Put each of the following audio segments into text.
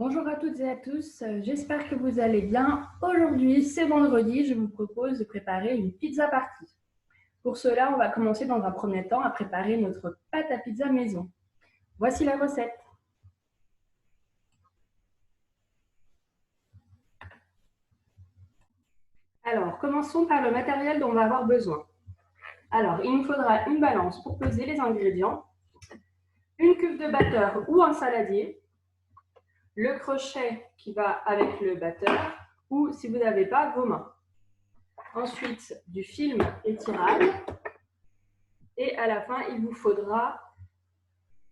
Bonjour à toutes et à tous, j'espère que vous allez bien. Aujourd'hui, c'est vendredi, je vous propose de préparer une pizza party. Pour cela, on va commencer dans un premier temps à préparer notre pâte à pizza maison. Voici la recette. Alors, commençons par le matériel dont on va avoir besoin. Alors, il nous faudra une balance pour peser les ingrédients, une cuve de batteur ou un saladier, le crochet qui va avec le batteur ou, si vous n'avez pas, vos mains. Ensuite, du film étirable. Et à la fin, il vous faudra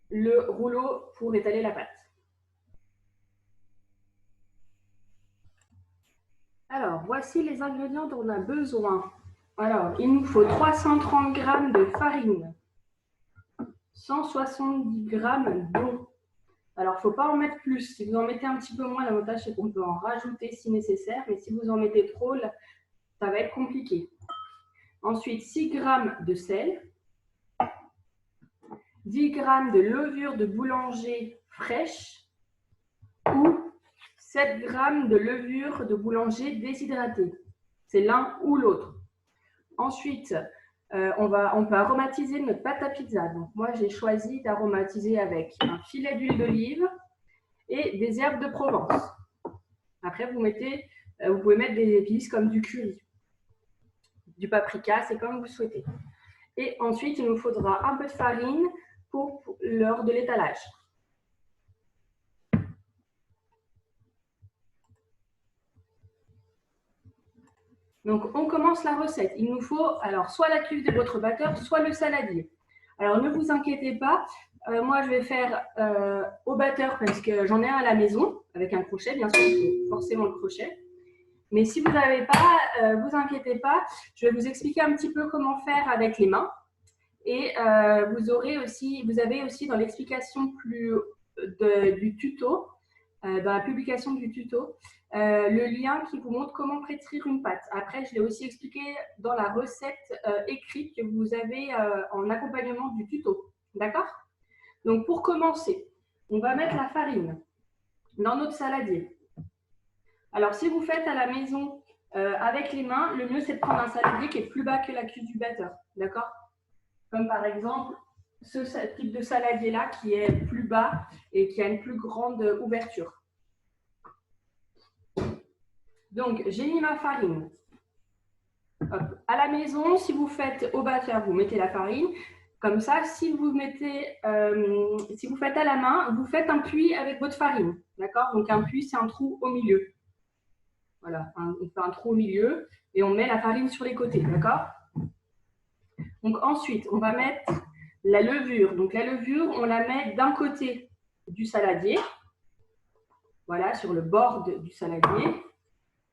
le rouleau pour étaler la pâte. Alors, voici les ingrédients dont on a besoin. Alors, il nous faut 330 g de farine, 170 g d'eau. Alors, il ne faut pas en mettre plus. Si vous en mettez un petit peu moins, l'avantage, c'est qu'on peut en rajouter si nécessaire. Mais si vous en mettez trop, ça va être compliqué. Ensuite, 6 g de sel, 10 g de levure de boulanger fraîche ou 7 g de levure de boulanger déshydratée. C'est l'un ou l'autre. Ensuite, on peut aromatiser notre pâte à pizza. Donc, moi, j'ai choisi d'aromatiser avec un filet d'huile d'olive et des herbes de Provence. Après, vous pouvez mettre des épices comme du curry, du paprika, c'est comme vous souhaitez. Et ensuite, il nous faudra un peu de farine pour l'heure de l'étalage. Donc, on commence la recette. Il nous faut alors soit la cuve de votre batteur, soit le saladier. Alors, ne vous inquiétez pas. Moi, je vais faire au batteur parce que j'en ai un à la maison avec un crochet. Bien sûr, il faut forcément le crochet. Mais si vous n'avez pas, vous inquiétez pas. Je vais vous expliquer un petit peu comment faire avec les mains. Et vous avez aussi dans l'explication du tuto, dans la publication du tuto, le lien qui vous montre comment pétrir une pâte. Après, je l'ai aussi expliqué dans la recette écrite que vous avez en accompagnement du tuto. D'accord? Donc, pour commencer, on va mettre la farine dans notre saladier. Alors, si vous faites à la maison avec les mains, le mieux, c'est de prendre un saladier qui est plus bas que la cuve du batteur. D'accord? Comme par exemple, ce type de saladier-là qui est plus bas et qui a une plus grande ouverture. Donc, j'ai mis ma farine. Hop. À la maison, si vous faites au batteur, vous mettez la farine. Comme ça, si vous faites à la main, vous faites un puits avec votre farine. D'accord? Donc, un puits, c'est un trou au milieu. Voilà, on fait un trou au milieu et on met la farine sur les côtés. D'accord? Donc, ensuite, on va mettre la levure. Donc, la levure, on la met d'un côté du saladier. Voilà, sur le bord du saladier.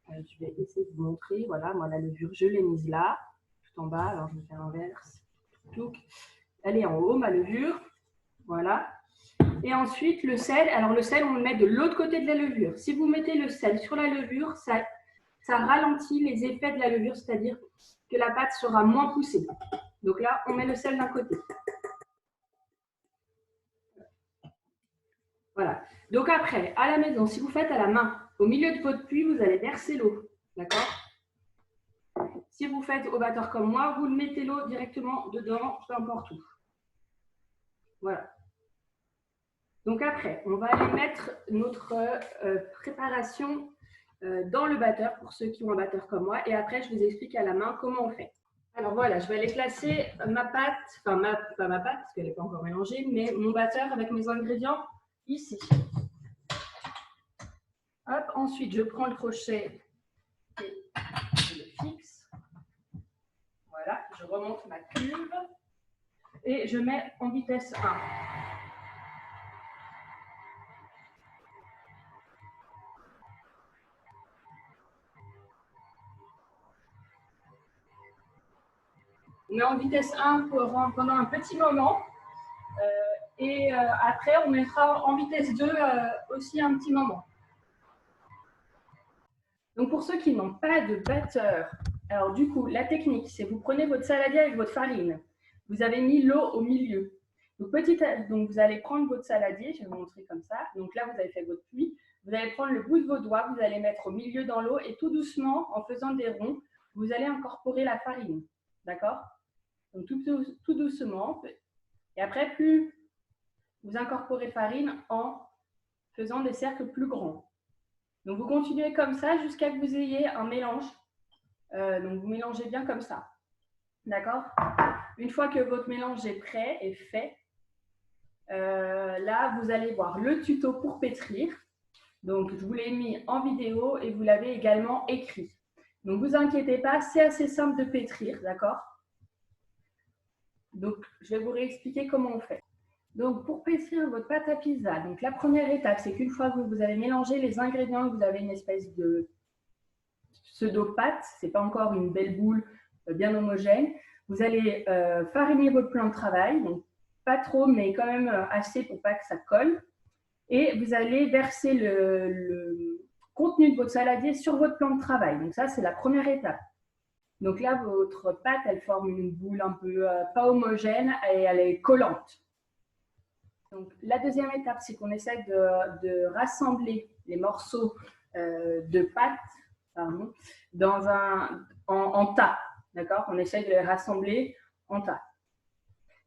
Je vais essayer de vous montrer. Voilà, moi, la levure, je l'ai mise là, tout en bas. Alors, je vais faire l'inverse. Elle est en haut, ma levure. Voilà. Et ensuite, le sel. Alors, le sel, on le met de l'autre côté de la levure. Si vous mettez le sel sur la levure, ça ralentit les effets de la levure, c'est-à-dire que la pâte sera moins poussée. Donc là, on met le sel d'un côté. Voilà. Donc après, à la maison, si vous faites à la main, au milieu de votre puits, vous allez verser l'eau. D'accord? Si vous faites au batteur comme moi, vous mettez l'eau directement dedans, peu importe où. Voilà. Donc après, on va aller mettre notre préparation dans le batteur pour ceux qui ont un batteur comme moi. Et après, je vous explique à la main comment on fait. Alors voilà, je vais aller placer ma pâte, enfin pas ma pâte parce qu'elle n'est pas encore mélangée, mais mon batteur avec mes ingrédients ici. Hop, ensuite, je prends le crochet et je le fixe. Voilà, je remonte ma cuve et je mets en vitesse 1. On met en vitesse 1 pendant un petit moment et après, on mettra en vitesse 2 aussi un petit moment. Donc, pour ceux qui n'ont pas de batteur, alors du coup, la technique, c'est vous prenez votre saladier avec votre farine. Vous avez mis l'eau au milieu. Donc, vous allez prendre votre saladier, je vais vous montrer comme ça. Donc là, vous avez fait votre puits. Vous allez prendre le bout de vos doigts, vous allez mettre au milieu dans l'eau et tout doucement, en faisant des ronds, vous allez incorporer la farine. D'accord? Donc tout doucement. Et après, plus vous incorporez farine en faisant des cercles plus grands. Donc vous continuez comme ça jusqu'à ce que vous ayez un mélange. Donc vous mélangez bien comme ça. D'accord? Une fois que votre mélange est prêt et fait, là vous allez voir le tuto pour pétrir. Donc je vous l'ai mis en vidéo et vous l'avez également écrit. Donc ne vous inquiétez pas, c'est assez simple de pétrir, d'accord? Donc je vais vous réexpliquer comment on fait. Donc pour pétrir votre pâte à pizza, donc la première étape, c'est qu'une fois que vous avez mélangé les ingrédients, que vous avez une espèce de pseudo-pâte, ce n'est pas encore une belle boule bien homogène, vous allez fariner votre plan de travail, donc pas trop, mais quand même assez pour pas que ça colle. Et vous allez verser le contenu de votre saladier sur votre plan de travail. Donc ça, c'est la première étape. Donc là, votre pâte, elle forme une boule un peu pas homogène et elle est collante. Donc la deuxième étape, c'est qu'on essaie de rassembler les morceaux de pâte en tas. D'accord? On essaie de les rassembler en tas.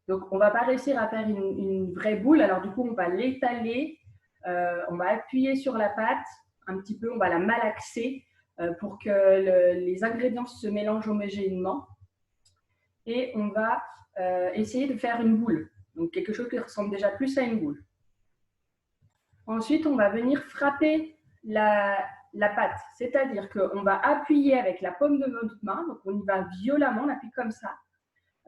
Donc on ne va pas réussir à faire une vraie boule. Alors du coup, on va l'étaler. On va appuyer sur la pâte un petit peu, on va la malaxer pour que les ingrédients se mélangent homogènement. Et on va essayer de faire une boule, donc quelque chose qui ressemble déjà plus à une boule. Ensuite, on va venir frapper la pâte, c'est-à-dire qu'on va appuyer avec la paume de notre main, donc on y va violemment, on appuie comme ça.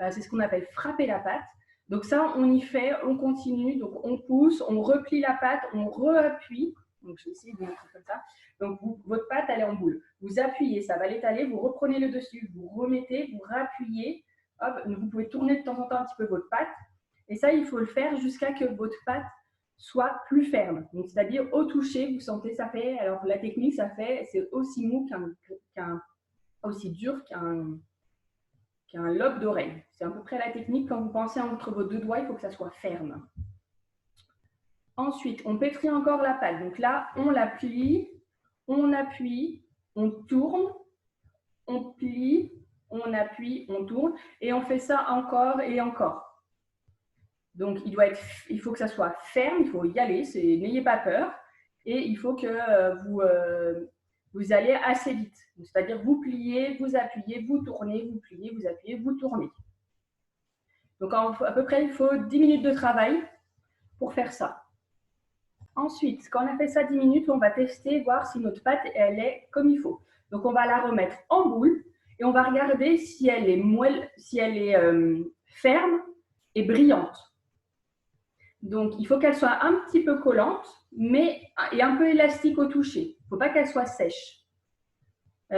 C'est ce qu'on appelle frapper la pâte. Donc ça, on y fait, on continue, donc on pousse, on replie la pâte, on re-appuie. Donc je vais essayer de vous montrer comme ça. Donc votre pâte, elle est en boule. Vous appuyez, ça va l'étaler, vous reprenez le dessus, vous remettez, vous rappuyez. Hop, vous pouvez tourner de temps en temps un petit peu votre pâte. Et ça, il faut le faire jusqu'à que votre pâte soit plus ferme. Donc c'est-à-dire au toucher, vous sentez, ça fait, alors la technique, ça fait, c'est aussi mou aussi dur qu'un lobe d'oreille. C'est à peu près la technique. Quand vous pensez entre vos deux doigts, il faut que ça soit ferme. Ensuite, on pétrit encore la pâte. Donc là, on la plie, on appuie, on tourne, on plie, on appuie, on tourne. Et on fait ça encore et encore. Donc, il faut que ça soit ferme, il faut y aller, n'ayez pas peur. Et il faut que vous allez assez vite. C'est-à-dire, vous pliez, vous appuyez, vous tournez, vous pliez, vous appuyez, vous tournez. Donc, à peu près, il faut 10 minutes de travail pour faire ça. Ensuite, quand on a fait ça 10 minutes, on va tester, voir si notre pâte, elle est comme il faut. Donc, on va la remettre en boule et on va regarder si elle est moelle, si elle est ferme et brillante. Donc, il faut qu'elle soit un petit peu collante, et un peu élastique au toucher. Il ne faut pas qu'elle soit sèche.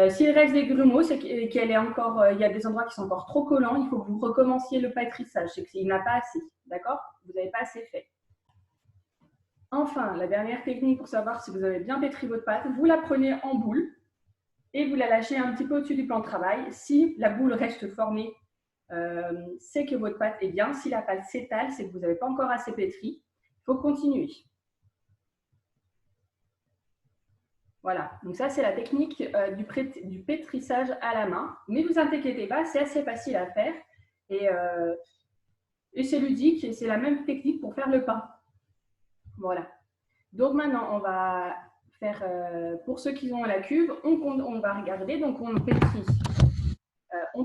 S'il reste des grumeaux, c'est qu'elle est encore, il y a des endroits qui sont encore trop collants. Il faut que vous recommenciez le pétrissage. C'est qu'il n'a pas assez, d'accord? Vous n'avez pas assez fait. Enfin, la dernière technique pour savoir si vous avez bien pétri votre pâte, vous la prenez en boule et vous la lâchez un petit peu au-dessus du plan de travail. Si la boule reste formée, c'est que votre pâte est bien. Si la pâte s'étale, c'est que vous n'avez pas encore assez pétri. Il faut continuer. Voilà, donc ça c'est la technique du pétrissage à la main. Mais ne vous inquiétez pas, c'est assez facile à faire et c'est ludique et c'est la même technique pour faire le pain. Voilà. Donc maintenant, on va faire, pour ceux qui ont la cuve, on va regarder. Donc on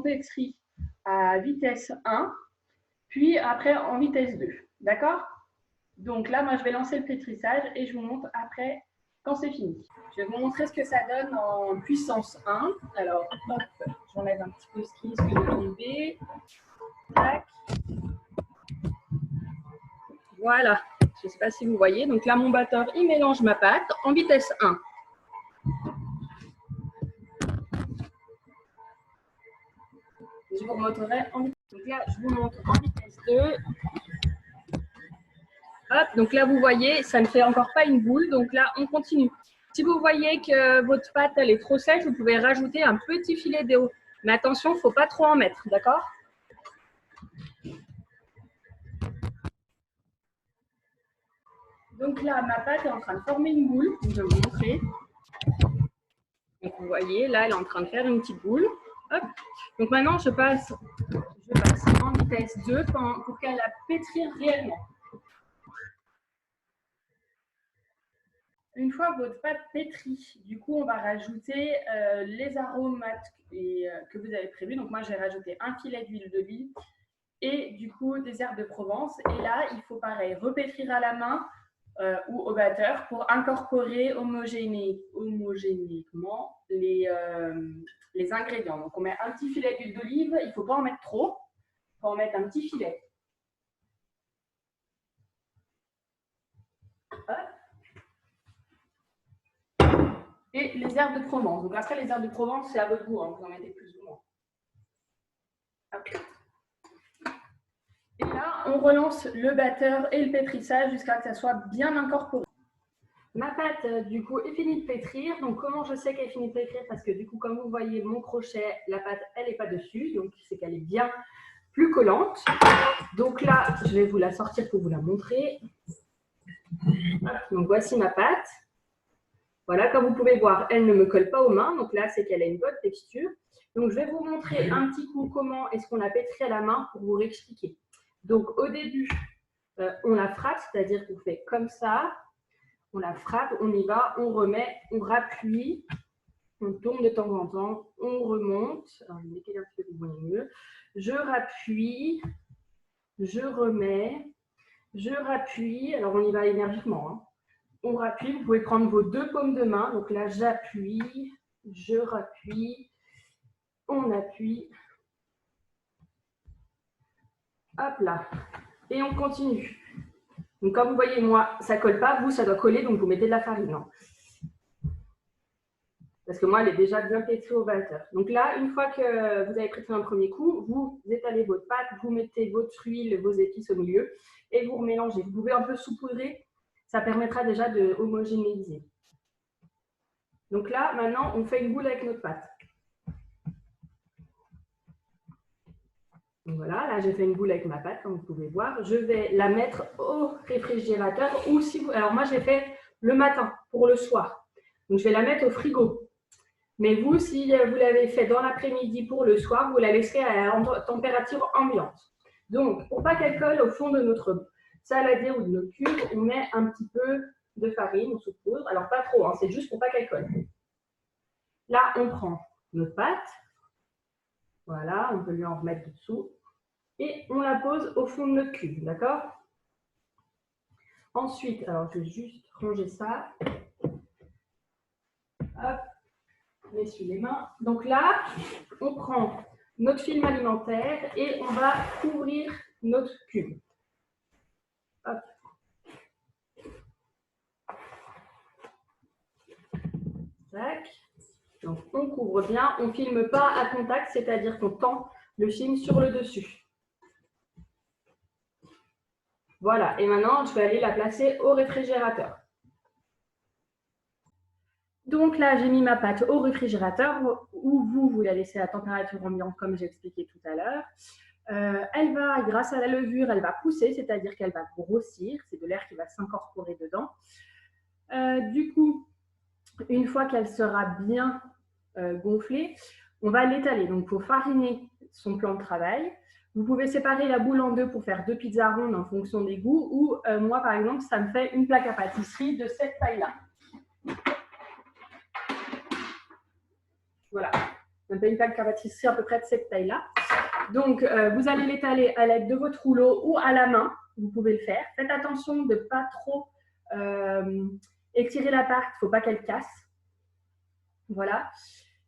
pétrit à vitesse 1, puis après en vitesse 2. D'accord? Donc là, moi, je vais lancer le pétrissage et je vous montre après quand c'est fini. Je vais vous montrer ce que ça donne en puissance 1. Alors, hop, j'enlève un petit peu ce qui risque de tomber. Tac. Voilà. Je ne sais pas si vous voyez. Donc là, mon batteur, il mélange ma pâte en vitesse 1. Je vous remontrerai en vitesse. Donc là, je vous montre en vitesse 2. Hop, donc là, vous voyez, ça ne fait encore pas une boule. Donc là, on continue. Si vous voyez que votre pâte elle est trop sèche, vous pouvez rajouter un petit filet d'eau. Mais attention, il ne faut pas trop en mettre, d'accord? Donc là, ma pâte est en train de former une boule. Je vais vous montrer. Donc vous voyez, là, elle est en train de faire une petite boule. Hop. Donc maintenant, je passe en vitesse 2 pour qu'elle la pétrir réellement. Une fois votre pâte pétrie, du coup, on va rajouter les aromates que vous avez prévus. Donc moi, j'ai rajouté un filet d'huile d'olive et du coup des herbes de Provence. Et là, il faut pareil, repétrir à la main ou au batteur pour incorporer homogénément les ingrédients. Donc on met un petit filet d'huile d'olive, il ne faut pas en mettre trop, il faut en mettre un petit filet. Et les herbes de Provence. Donc après, les herbes de Provence, c'est à votre goût, hein, vous en mettez plus ou moins. Hop. Et là, on relance le batteur et le pétrissage jusqu'à ce que ça soit bien incorporé. Ma pâte, du coup, est finie de pétrir. Donc, comment je sais qu'elle est finie de pétrir? Parce que, du coup, comme vous voyez, mon crochet, la pâte, elle n'est pas dessus. Donc, c'est qu'elle est bien plus collante. Donc là, je vais vous la sortir pour vous la montrer. Donc, voici ma pâte. Voilà, comme vous pouvez voir, elle ne me colle pas aux mains. Donc là, c'est qu'elle a une bonne texture. Donc, je vais vous montrer un petit coup comment est-ce qu'on la pétrit à la main pour vous réexpliquer. Donc, au début, on la frappe, c'est-à-dire qu'on fait comme ça. On la frappe, on y va, on remet, on rappuie, on tourne de temps en temps, on remonte. Alors, je vais décaler un petit peu pour vous voyez mieux. Je rappuie, je remets, je rappuie. Alors, on y va énergiquement. Hein. On rappuie, vous pouvez prendre vos deux paumes de main. Donc là, j'appuie, je rappuie, on appuie. Hop là. Et on continue. Donc, comme vous voyez, moi, ça ne colle pas. Vous, ça doit coller, donc vous mettez de la farine. Hein. Parce que moi, elle est déjà bien pétrie au batteur. Donc là, une fois que vous avez pétri un premier coup, vous étalez votre pâte, vous mettez votre huile, vos épices au milieu et vous remélangez. Vous pouvez un peu saupoudrer, ça permettra déjà de homogénéiser. Donc là, maintenant, on fait une boule avec notre pâte. Donc voilà, là, j'ai fait une boule avec ma pâte, comme vous pouvez voir. Je vais la mettre au réfrigérateur ou si vous... Alors moi, j'ai fait le matin pour le soir. Donc je vais la mettre au frigo. Mais vous, si vous l'avez fait dans l'après-midi pour le soir, vous la laisserez à température ambiante. Donc, pour pas qu'elle colle au fond de notre saladier ou de notre cube, on met un petit peu de farine ou sous poudre. Alors, pas trop, hein, c'est juste pour pas qu'elle colle. Là, on prend notre pâte. Voilà, on peut lui en remettre dessous. Et on la pose au fond de notre cube, d'accord? Ensuite, alors je vais juste ranger ça. Hop. On essuie les mains. Donc là, on prend notre film alimentaire et on va couvrir notre cube. Hop. Tac. Donc on couvre bien, on ne filme pas à contact, c'est-à-dire qu'on tend le film sur le dessus. Voilà, et maintenant je vais aller la placer au réfrigérateur. Donc là, j'ai mis ma pâte au réfrigérateur où vous la laissez à température ambiante comme j'ai expliqué tout à l'heure. Elle va, grâce à la levure, elle va pousser, c'est-à-dire qu'elle va grossir. C'est de l'air qui va s'incorporer dedans. Du coup, une fois qu'elle sera bien gonflée, on va l'étaler. Donc, il faut fariner son plan de travail. Vous pouvez séparer la boule en deux pour faire deux pizzas rondes en fonction des goûts. Ou moi, par exemple, ça me fait une plaque à pâtisserie de cette taille-là. Voilà, ça me fait une plaque à pâtisserie à peu près de cette taille-là. Donc, vous allez l'étaler à l'aide de votre rouleau ou à la main. Vous pouvez le faire. Faites attention de ne pas trop étirer la pâte. Il ne faut pas qu'elle casse. Voilà.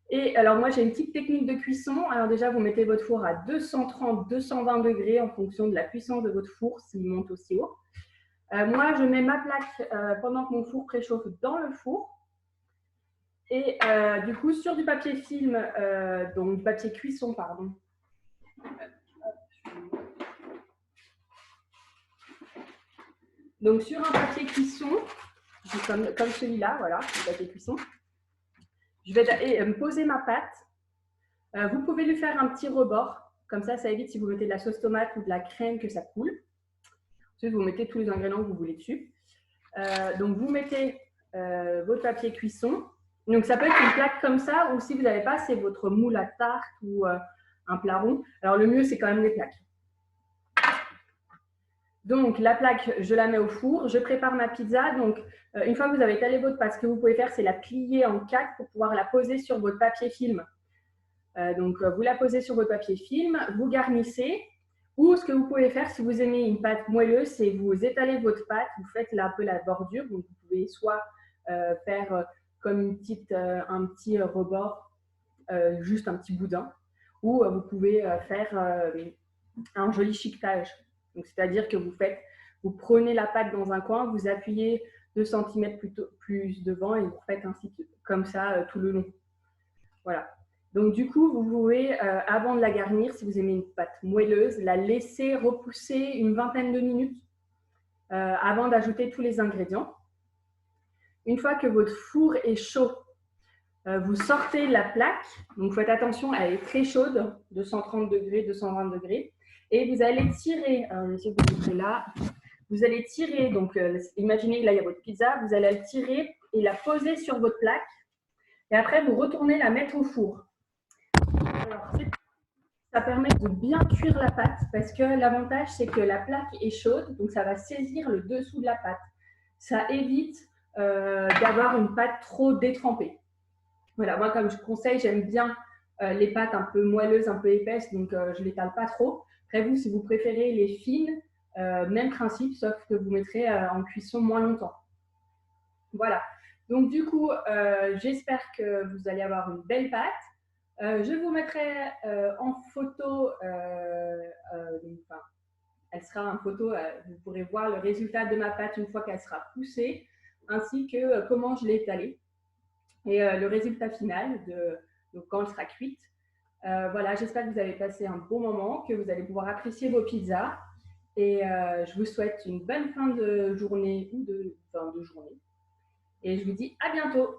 Et alors, moi, j'ai une petite technique de cuisson. Alors déjà, vous mettez votre four à 230-220 degrés en fonction de la puissance de votre four, s'il monte aussi haut. Moi, je mets ma plaque pendant que mon four préchauffe dans le four. Et du coup, sur du papier film, donc du papier cuisson, pardon. Donc, sur un papier cuisson, comme celui-là, voilà, le papier cuisson, je vais poser ma pâte. Vous pouvez lui faire un petit rebord, comme ça évite si vous mettez de la sauce tomate ou de la crème que ça coule. Ensuite, vous mettez tous les ingrédients que vous voulez dessus. Donc, vous mettez votre papier cuisson. Donc, ça peut être une plaque comme ça, ou si vous n'avez pas, c'est votre moule à tarte ou un plat rond. Alors, le mieux, c'est quand même les plaques. Donc, la plaque, je la mets au four. Je prépare ma pizza. Donc, une fois que vous avez étalé votre pâte, ce que vous pouvez faire, c'est la plier en 4 pour pouvoir la poser sur votre papier film. Vous la posez sur votre papier film, vous garnissez. Ou ce que vous pouvez faire, si vous aimez une pâte moelleuse, c'est vous étalez votre pâte, vous faites là un peu la bordure. Donc, vous pouvez soit faire comme un petit rebord, juste un petit boudin, ou vous pouvez faire un joli chiquetage. Donc, c'est-à-dire que vous prenez la pâte dans un coin, vous appuyez 2 cm plus devant et vous faites ainsi comme ça tout le long. Voilà. Donc, du coup, vous pouvez, avant de la garnir, si vous aimez une pâte moelleuse, la laisser repousser une vingtaine de minutes avant d'ajouter tous les ingrédients. Une fois que votre four est chaud, vous sortez la plaque. Donc, faites attention, elle est très chaude, 230 degrés, 220 degrés. Et vous allez tirer, je vais vous montrer là, vous allez tirer, donc imaginez que là, il y a votre pizza, vous allez la tirer et la poser sur votre plaque. Et après, vous retournez la mettre au four. Alors, ça permet de bien cuire la pâte parce que l'avantage, c'est que la plaque est chaude, donc ça va saisir le dessous de la pâte. Ça évite d'avoir une pâte trop détrempée. Voilà, moi, comme je conseille, j'aime bien les pâtes un peu moelleuses, un peu épaisses, donc je ne l'étale pas trop. Après, vous, si vous préférez les fines, même principe, sauf que vous mettrez en cuisson moins longtemps. Voilà. Donc, du coup, j'espère que vous allez avoir une belle pâte. Je vous mettrai en photo, enfin, elle sera en photo, vous pourrez voir le résultat de ma pâte une fois qu'elle sera poussée, ainsi que comment je l'ai étalée et le résultat final donc quand elle sera cuite. Voilà, j'espère que vous avez passé un bon moment, que vous allez pouvoir apprécier vos pizzas et je vous souhaite une bonne fin de journée ou de fin de journée. Et je vous dis à bientôt.